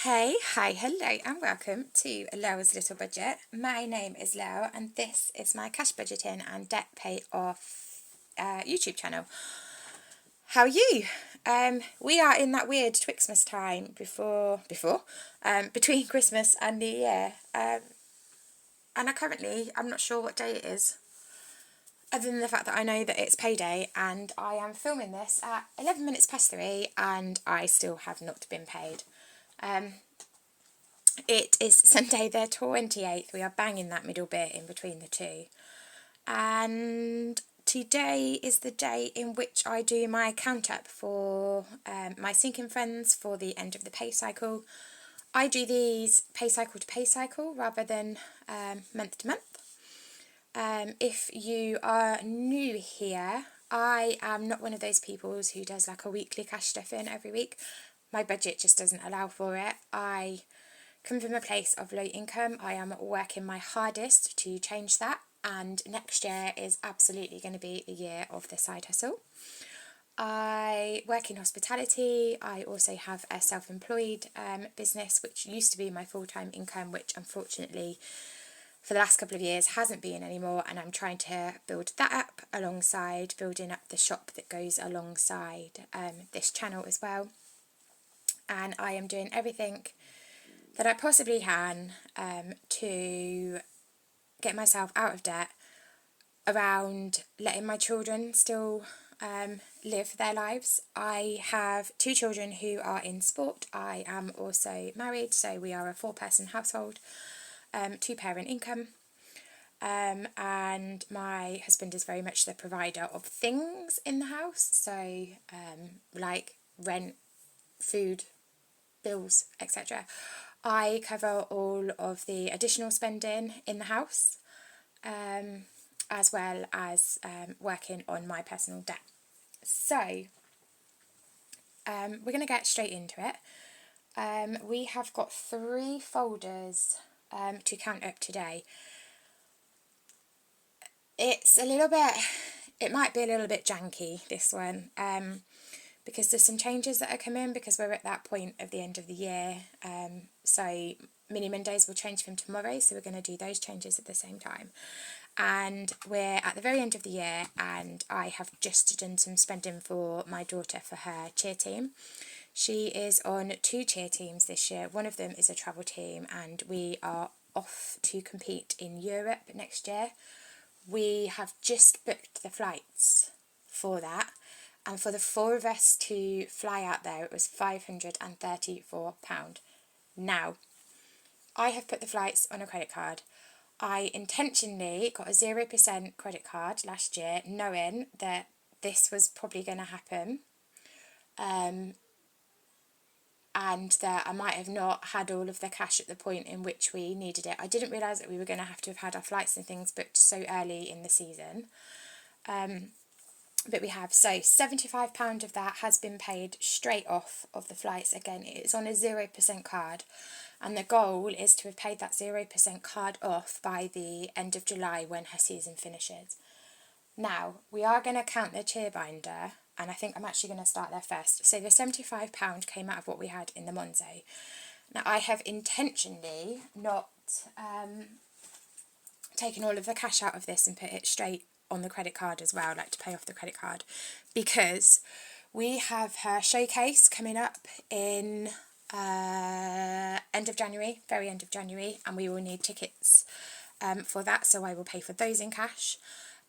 Hey, hi, hello, and welcome to Laura's Little Budget. My name is Laura, and this is my cash budgeting and debt pay off YouTube channel. How are you? We are in that weird Twixmas time between Christmas and New Year, and I'm not sure what day it is, other than the fact that I know that it's payday, and I am filming this at 11 minutes past 3, and I still have not been paid. It is Sunday the 28th. We are banging that middle bit in between the two. And today is the day in which I do my count up for my sinking friends for the end of the pay cycle. I do these pay cycle to pay cycle rather than month to month. If you are new here, I am not one of those people who does like a weekly cash stuff in every week. My budget just doesn't allow for it. I come from a place of low income. I am working my hardest to change that, and next year is absolutely going to be the year of the side hustle. I work in hospitality. I also have a self-employed business, which used to be my full-time income, which unfortunately for the last couple of years hasn't been anymore, and I'm trying to build that up alongside building up the shop that goes alongside this channel as well. And I am doing everything that I possibly can to get myself out of debt around letting my children still live their lives. I have 2 children who are in sport. I am also married, so we are a 4-person household, 2-parent income. And my husband is very much the provider of things in the house, so like rent, food, bills, etc. I cover all of the additional spending in the house, as well as working on my personal debt. So we're going to get straight into it. We have got 3 folders to count up today. It might be a little bit janky, this one, because there's some changes that are coming because we're at that point of the end of the year. So Mini Mondays will change from tomorrow, so we're going to do those changes at the same time. And we're at the very end of the year, and I have just done some spending for my daughter for her cheer team. She is on 2 cheer teams this year. One of them is a travel team, and we are off to compete in Europe next year. We have just booked the flights for that, and for the 4 of us to fly out there, it was £534. Now, I have put the flights on a credit card. I intentionally got a 0% credit card last year, knowing that this was probably going to happen, and that I might have not had all of the cash at the point in which we needed it. I didn't realise that we were going to have had our flights and things booked so early in the season. But we have. So £75 of that has been paid straight off of the flights. Again, it's on a 0% card, and the goal is to have paid that 0% card off by the end of July when her season finishes. Now, we are going to count the cheer binder, and I think I'm actually going to start there first. So the £75 came out of what we had in the Monzo. Now, I have intentionally not taken all of the cash out of this and put it straight on the credit card as well, like to pay off the credit card, because we have her showcase coming up in end of January, very end of January, and we will need tickets for that, so I will pay for those in cash.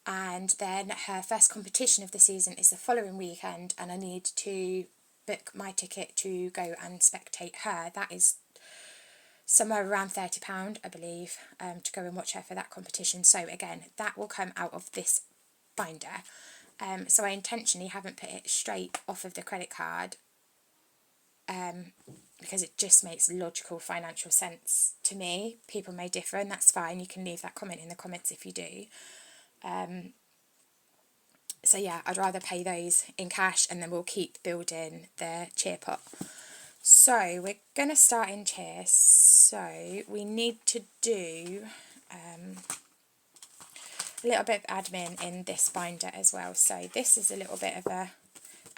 And then her first competition of the season is the following weekend, and I need to book my ticket to go and spectate her. That is somewhere around £30, I believe, to go and watch her for that competition. So again, that will come out of this binder. So I intentionally haven't put it straight off of the credit card, because it just makes logical financial sense to me. People may differ, and that's fine. You can leave that comment in the comments if you do. So yeah, I'd rather pay those in cash, and then we'll keep building the cheer pot. So we're going to start in cheer. So we need to do a little bit of admin in this binder as well. So this is a little bit of an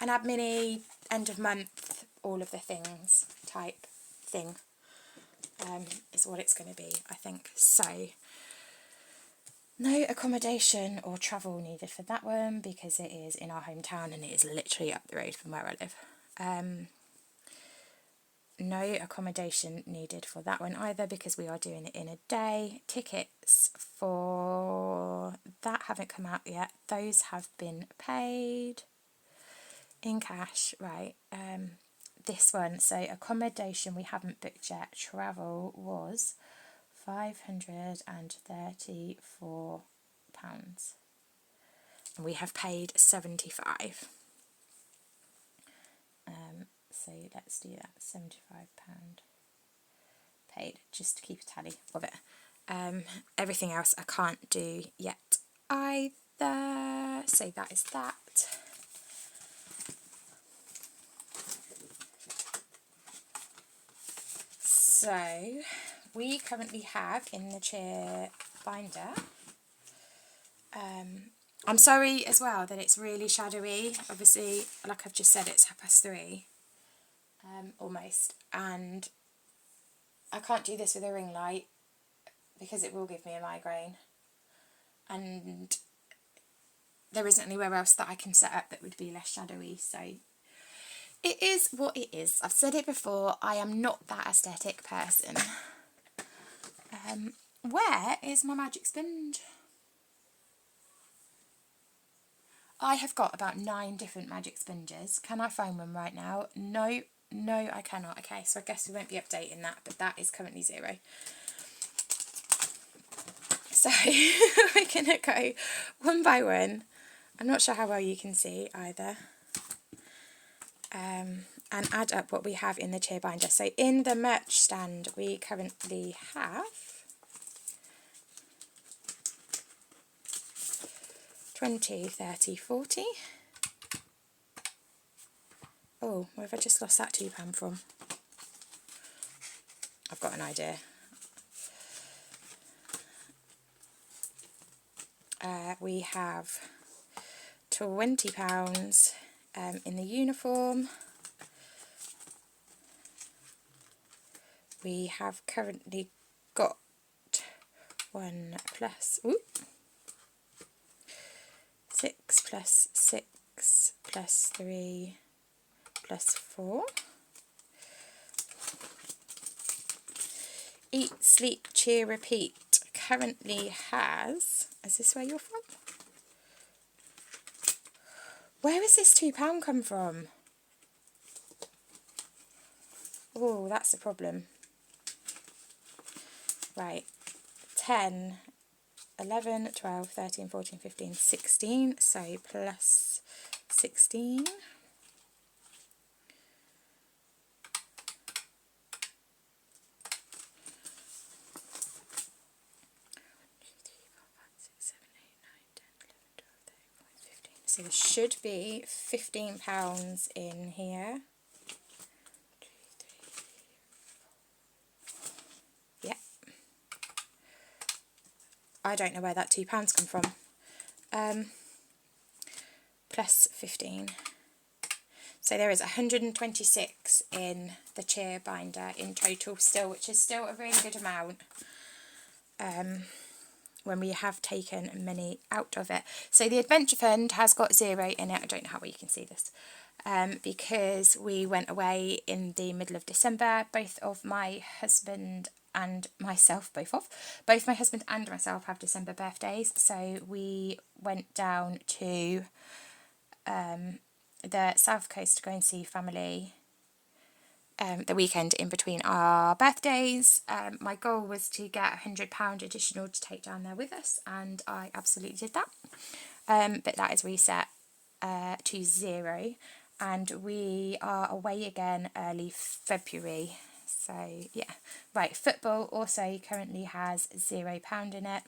admin-y, end of month, all of the things type thing is what it's going to be, I think. So no accommodation or travel needed for that one because it is in our hometown and it is literally up the road from where I live. No accommodation needed for that one either because we are doing it in a day. Tickets for that haven't come out yet. Those have been paid in cash. Right. This one, so accommodation we haven't booked yet. Travel was £534. And we have paid 75. So let's do that, £75 paid, just to keep a tally of it. Everything else I can't do yet either. So that is that. So we currently have in the chair binder. I'm sorry as well that it's really shadowy. Obviously, like I've just said, it's 3:30. Almost, and I can't do this with a ring light because it will give me a migraine, and there isn't anywhere else that I can set up that would be less shadowy, so it is what it is. I've said it before, I am not that aesthetic person. Where is my magic sponge? I have got about 9 different magic sponges. Can I find one right now? No, I cannot. Okay, so I guess we won't be updating that, but that is currently 0. So we're going to go one by one. I'm not sure how well you can see either. And add up what we have in the tier binder. So in the merch stand, we currently have 20, 30, 40. Oh, where have I just lost that £2 from? I've got an idea. We have £20 in the uniform. We have currently got 1 plus 6 plus 6 plus 3 plus 4. Eat, Sleep, Cheer, Repeat currently has... Is this where you're from? Where has this £2 come from? Oh, that's a problem. Right. 10, 11, 12, 13, 14, 15, 16. So plus 16. So there should be £15 in here. Yep. I don't know where that £2 come from. Plus 15. So there is 126 in the cheer binder in total still, which is still a really good amount. When we have taken money out of it. So the Adventure Fund has got 0 in it. I don't know how well you can see this. Because we went away in the middle of December. Both of my husband and myself, both my husband and myself have December birthdays. So we went down to the South Coast to go and see family the weekend in between our birthdays. My goal was to get £100 additional to take down there with us, and I absolutely did that. But that is reset to 0, and we are away again early February. So yeah, right. Football also currently has £0 in it,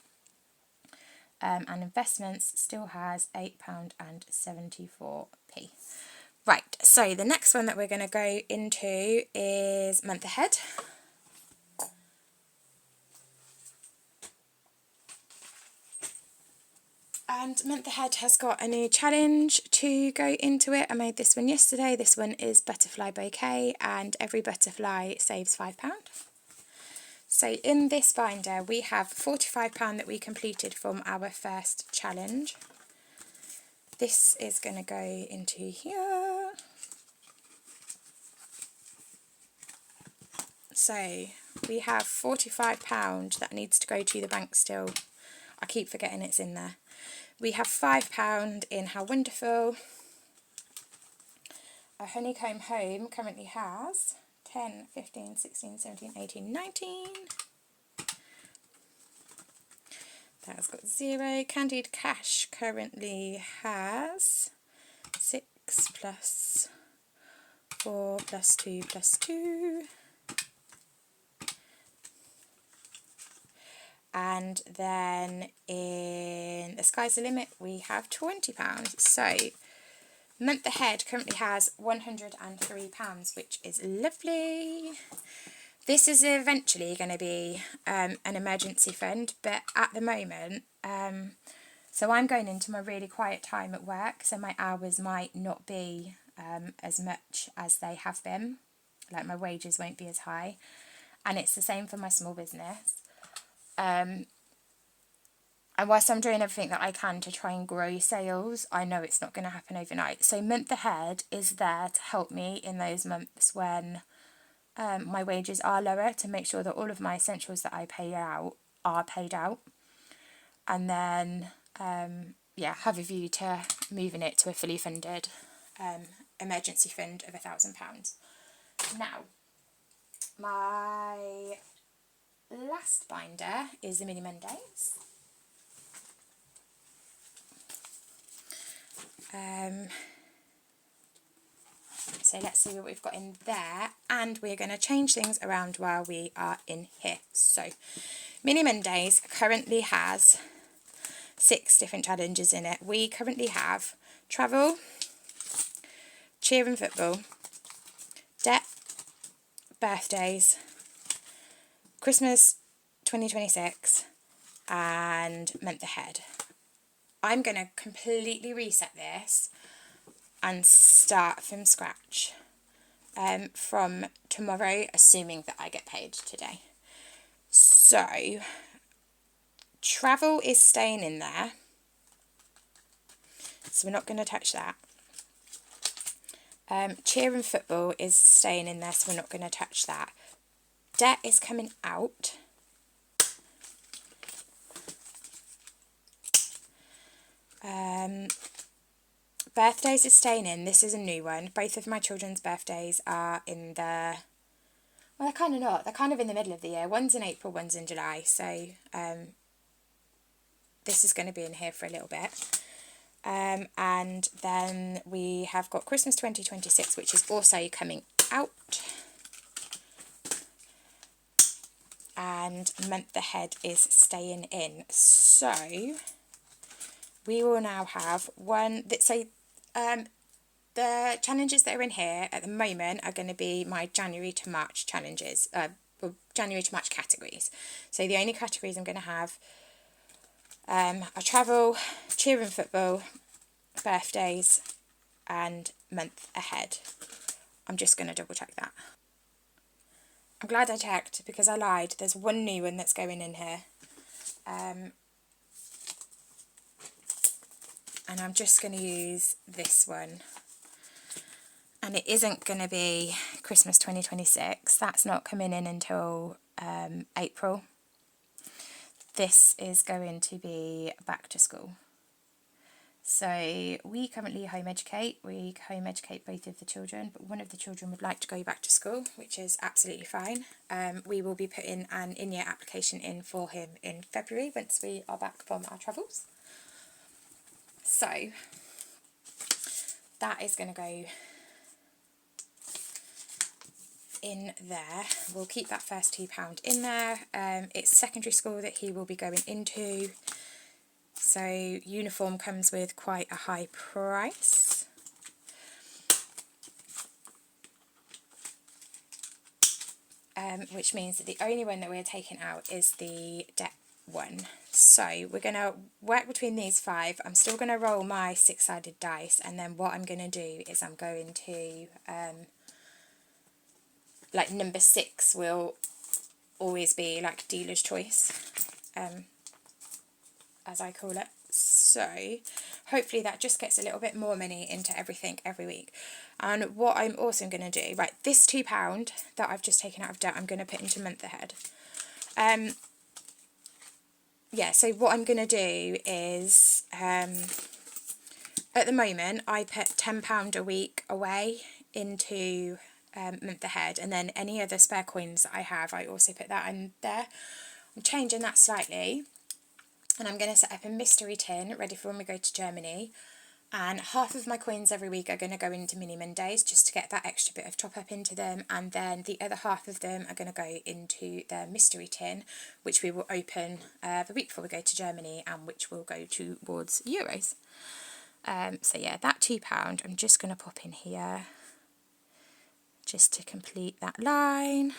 and investments still has £8.74. Right, so the next one that we're going to go into is month ahead. And Month Ahead has got a new challenge to go into it. I made this one yesterday. This one is Butterfly Bouquet, and every butterfly saves £5. So in this binder we have £45 that we completed from our first challenge. This is going to go into here. So we have £45 that needs to go to the bank still. I keep forgetting it's in there. We have £5 in How Wonderful. Our Honeycomb Home currently has 10, 15, 16, 17, 18, 19. That has got 0. Candied Cash currently has 6 plus 4 plus 2 plus 2. And then in The Sky's the Limit we have £20. So Month Ahead currently has £103, which is lovely. This is eventually going to be an emergency fund, but at the moment, so I'm going into my really quiet time at work, so my hours might not be as much as they have been. Like my wages won't be as high. And it's the same for my small business. And whilst I'm doing everything that I can to try and grow sales, I know it's not going to happen overnight. So Month Ahead is there to help me in those months when my wages are lower, to make sure that all of my essentials that I pay out are paid out. And then, have a view to moving it to a fully funded emergency fund of £1,000. Now, my last binder is the Mini Mondays. So let's see what we've got in there, and we're going to change things around while we are in here. So Mini Mondays currently has 6 different challenges in it. We currently have travel, cheer and football, debt, birthdays, Christmas 2026 and Month Ahead. I'm going to completely reset this and start from scratch from tomorrow, assuming that I get paid today. So travel is staying in there, so we're not going to touch that. Cheer and football is staying in there, so we're not going to touch that. Debt is coming out. Birthdays is staying in. This is a new one. Both of my children's birthdays are in the... Well, they're kind of not. They're kind of in the middle of the year. One's in April, one's in July. So this is going to be in here for a little bit. And then we have got Christmas 2026, which is also coming out. And Month Ahead is staying in. So we will now have one... the challenges that are in here at the moment are going to be my January to March challenges, January to March categories. So the only categories I'm going to have are travel, cheer and football, birthdays, and Month Ahead. I'm just going to double check that. I'm glad I checked because I lied. There's one new one that's going in here. And I'm just going to use this one. And it isn't going to be Christmas 2026. That's not coming in until April. This is going to be back to school. So we currently home educate. We home educate both of the children, but one of the children would like to go back to school, which is absolutely fine. We will be putting an in-year application in for him in February once we are back from our travels. So that is going to go in there. We'll keep that first £2 in there. It's secondary school that he will be going into, so uniform comes with quite a high price. Which means that the only one that we're taking out is the debt one. So we're going to work between these 5. I'm still going to roll my 6-sided dice, and then what I'm going to do is I'm going to, like number 6 will always be like dealer's choice, as I call it. So hopefully that just gets a little bit more money into everything every week. And what I'm also going to do, right, this £2 that I've just taken out of debt, I'm going to put into month ahead. Yeah, so what I'm going to do is, at the moment, I put £10 a week away into month ahead, and then any other spare coins that I have, I also put that in there. I'm changing that slightly, and I'm going to set up a mystery tin ready for when we go to Germany. And half of my coins every week are going to go into Mini Mondays just to get that extra bit of top up into them, and then the other half of them are going to go into the mystery tin, which we will open the week before we go to Germany, and which will go towards euros. So yeah, that £2 I'm just going to pop in here just to complete that line.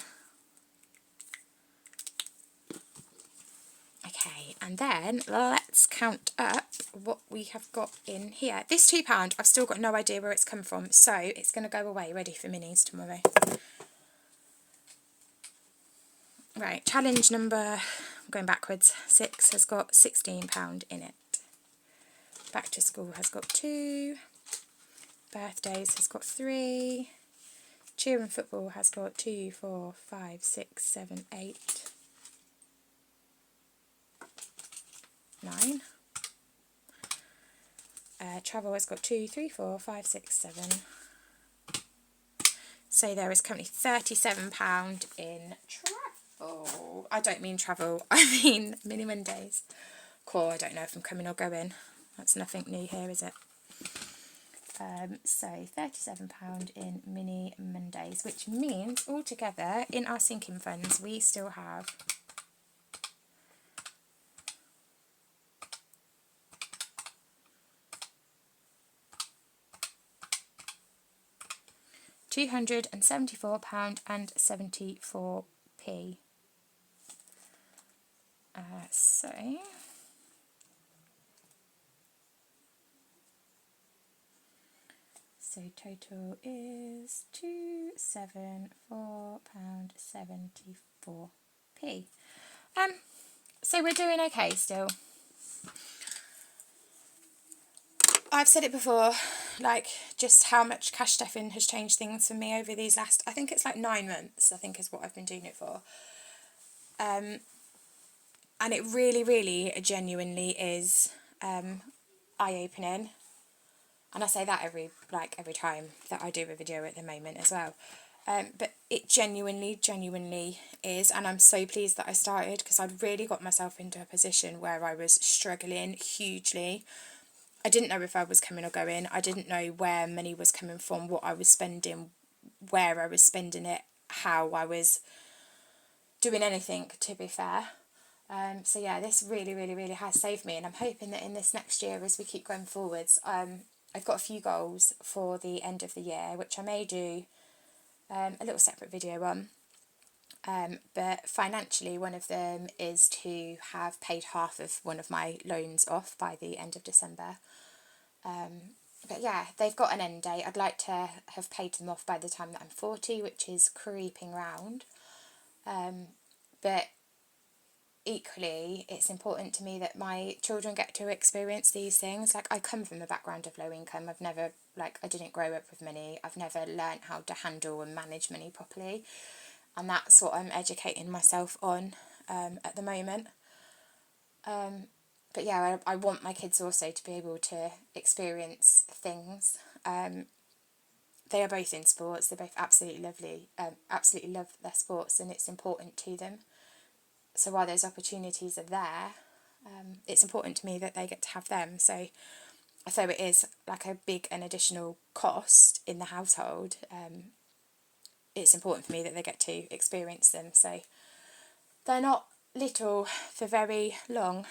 Okay, and then let's count up what we have got in here. This £2, I've still got no idea where it's come from, so it's going to go away ready for minis tomorrow. Right, challenge number, going backwards, 6 has got £16 in it. Back to school has got 2. Birthdays has got 3. Cheer and football has got 2, 4, 5, 6, 7, 8, 9. Travel has got 2, 3, 4, 5, 6, 7. So there is currently £37 in travel. I don't mean travel, I mean Mini Mondays. Cool, I don't know if I'm coming or going. That's nothing new here, is it? So £37 in Mini Mondays, which means altogether in our sinking funds we still have £274.74p. So total is £274.74p. So we're doing okay still. I've said it before, like, just how much cash stuffing has changed things for me over these last, I think it's like 9 months, I think is what I've been doing it for. And it really, really, genuinely is eye-opening. And I say that every time that I do a video at the moment as well. But it genuinely is, and I'm so pleased that I started, because I'd really got myself into a position where I was struggling hugely. I didn't know if I was coming or going. I didn't know where money was coming from, what I was spending, where I was spending it, how I was doing anything, to be fair. So yeah, this really, really, really has saved me, and I'm hoping that in this next year, as we keep going forwards, I've got a few goals for the end of the year, which I may do a little separate video on. But financially, one of them is to have paid half of one of my loans off by the end of December. But yeah, they've got an end date. I'd like to have paid them off by the time that I'm 40, which is creeping round. But equally, it's important to me that my children get to experience these things. Like, I come from a background of low income. I've never, like, I didn't grow up with money. I've never learnt how to handle and manage money properly. And that's what I'm educating myself on at the moment. But yeah, I want my kids also to be able to experience things. They are both in sports. They both absolutely love their sports, and it's important to them. So while those opportunities are there, it's important to me that they get to have them. So although it is like a big and additional cost in the household, it's important for me that they get to experience them. So they're not little for very long.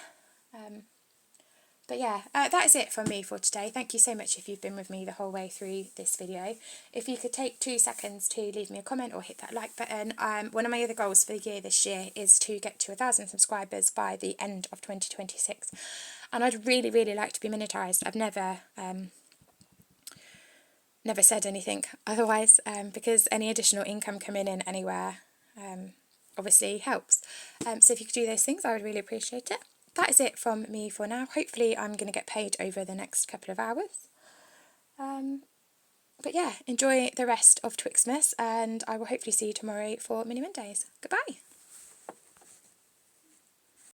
But yeah, that is it from me for today. Thank you so much if you've been with me the whole way through this video. If you could take 2 seconds to leave me a comment or hit that like button. One of my other goals for the year this year is to get to 1,000 subscribers by the end of 2026. And I'd really, really like to be monetised. I've never said anything otherwise, because any additional income coming in anywhere obviously helps. So if you could do those things, I would really appreciate it. That is it from me for now. Hopefully I'm going to get paid over the next couple of hours. But yeah, enjoy the rest of Twixmas, and I will hopefully see you tomorrow for Mini Mondays. Goodbye.